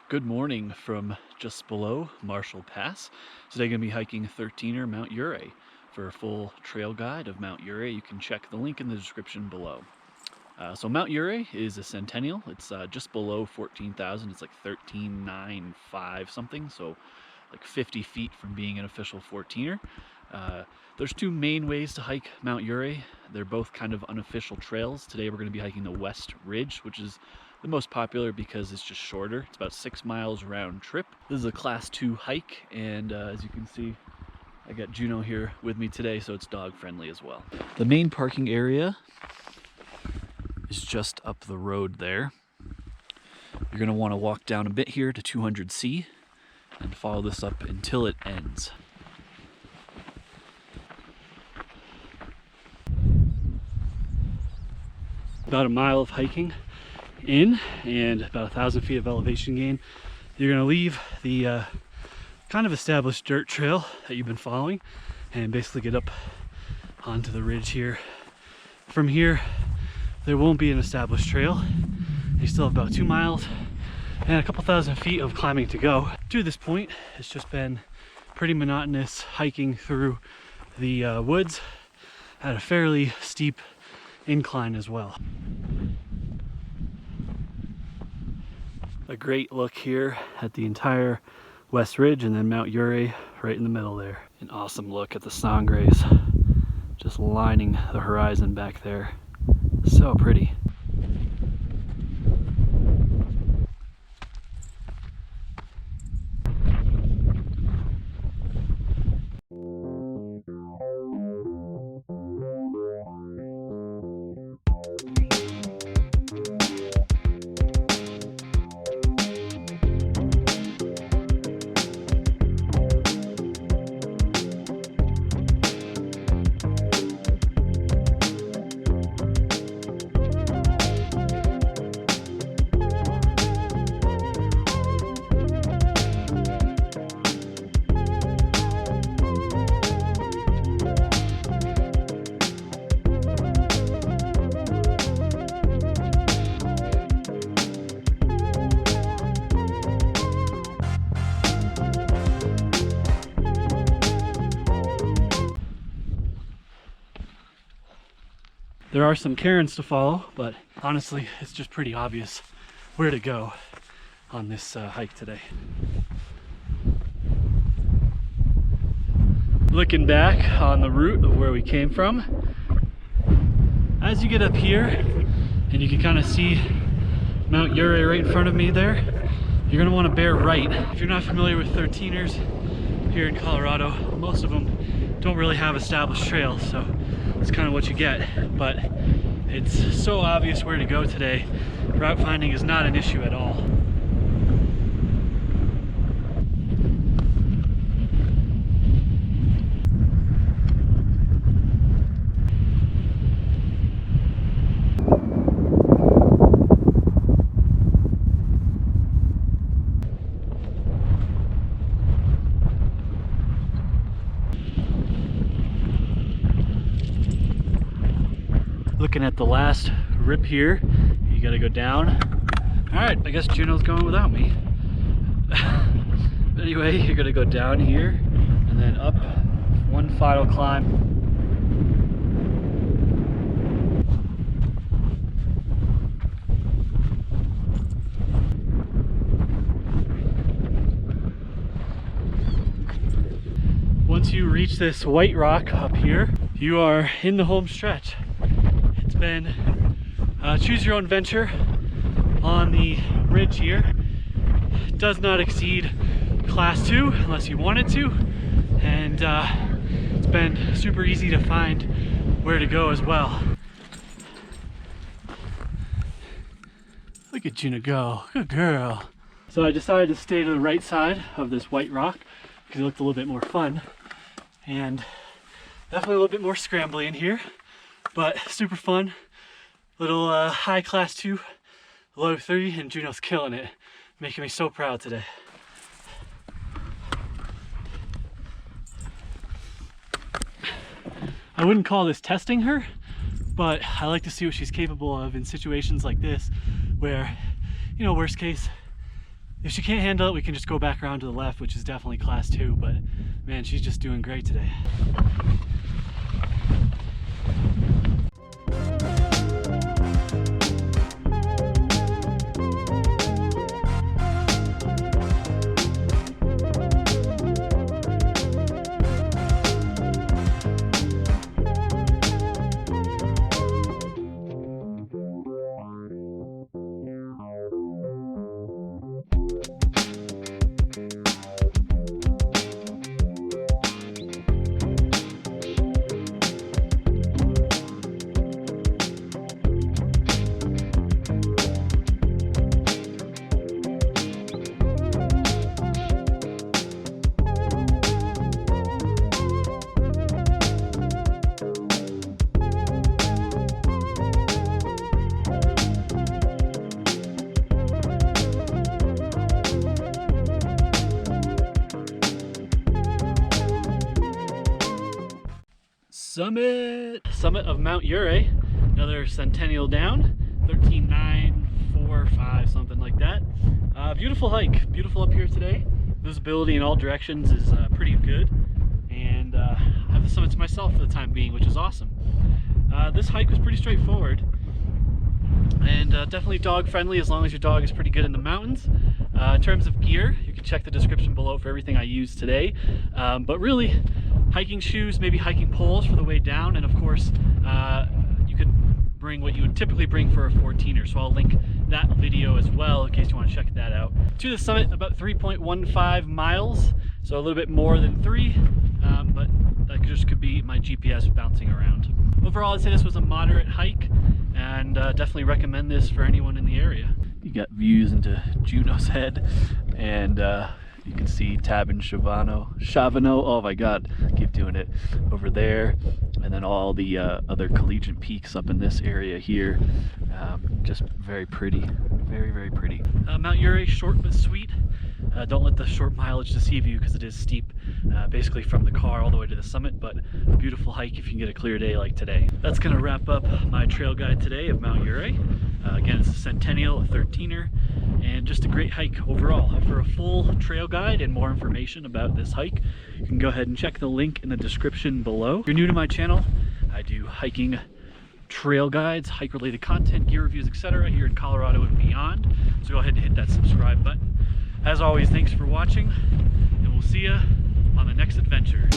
Good morning from just below Marshall Pass. Today going to be hiking 13er Mt Ouray. For a full trail guide of Mt Ouray, you can check the link in the description below. So Mt Ouray is a Centennial. It's just below 14,000. It's like 13,950 something, so like 50 feet from being an official 14er. There's two main ways to hike Mt Ouray. They're both kind of unofficial trails. Today we're going to be hiking the West Ridge, which is the most popular because it's just shorter. It's about 6 miles round trip. This is a class 2 hike, and as you can see, I got Juno here with me today, so it's dog friendly as well. The main parking area is just up the road there. You're going to want to walk down a bit here to 200C and follow this up until it ends. About a mile of hiking in and about 1,000 feet of elevation gain. You're going to leave the kind of established dirt trail that you've been following and basically get up onto the ridge here. From here, there won't be an established trail. You still have about 2 miles and a couple thousand feet of climbing to go. To this point, it's just been pretty monotonous hiking through the woods at a fairly steep incline as well. A great look here at the entire West Ridge and then Mt Ouray right in the middle there. An awesome look at the stingrays just lining the horizon back there. So pretty. There are some cairns to follow, but honestly, it's just pretty obvious where to go on this hike today. Looking back on the route of where we came from, as you get up here, and you can kind of see Mt Ouray right in front of me there, you're going to want to bear right. If you're not familiar with 13ers here in Colorado, most of them don't really have established trails, so it's kind of what you get, but it's so obvious where to go today. Route finding is not an issue at all. Looking at the last rip here, you gotta go down. All right, I guess Juno's going without me. Anyway, you're gonna go down here and then up one final climb. Once you reach this white rock up here, you are in the home stretch. It's been choose your own adventure on the ridge here. It does not exceed class 2 unless you want it to, and it's been super easy to find where to go as well. Look at Juno go, good girl. So I decided to stay to the right side of this white rock because it looked a little bit more fun, and definitely a little bit more scrambly in here, but super fun. Little high class 2, low 3, and Juno's killing it, making me so proud today. I wouldn't call this testing her, but I like to see what she's capable of in situations like this where, you know, worst case, If she can't handle it, we can just go back around to the left, which is definitely class 2, but man, she's just doing great today. Summit of Mt Ouray, another Centennial down, 13,945, something like that. Beautiful hike, beautiful up here today. Visibility in all directions is pretty good, and I have the summit to myself for the time being, which is awesome. This hike was pretty straightforward, and definitely dog friendly as long as your dog is pretty good in the mountains. In terms of gear, you can check the description below for everything I used today, but really hiking shoes, maybe hiking poles for the way down, and of course you could bring what you would typically bring for a 14er, so I'll link that video as well in case you want to check that out. To the summit, about 3.15 miles, so a little bit more than 3, but that just could be my GPS bouncing around. Overall, I'd say this was a moderate hike, and definitely recommend this for anyone in the area. You got views into Juno's Head, and you can see Tab and Chavano, oh my god, I keep doing it, over there, and then all the other collegiate peaks up in this area here. Just very pretty, very, very pretty. Mount Ouray, short but sweet. Don't let the short mileage deceive you because it is steep, basically from the car all the way to the summit, but a beautiful hike if you can get a clear day like today. That's going to wrap up my trail guide today of Mount Ouray. Again, it's a Centennial, a 13er, and just a great hike overall. For a full trail guide and more information about this hike, you can go ahead and check the link in the description below. If you're new to my channel, I do hiking trail guides, hike related content, gear reviews, etc. here in Colorado and beyond. So go ahead and hit that subscribe button. As always, thanks for watching, and we'll see you on the next adventure.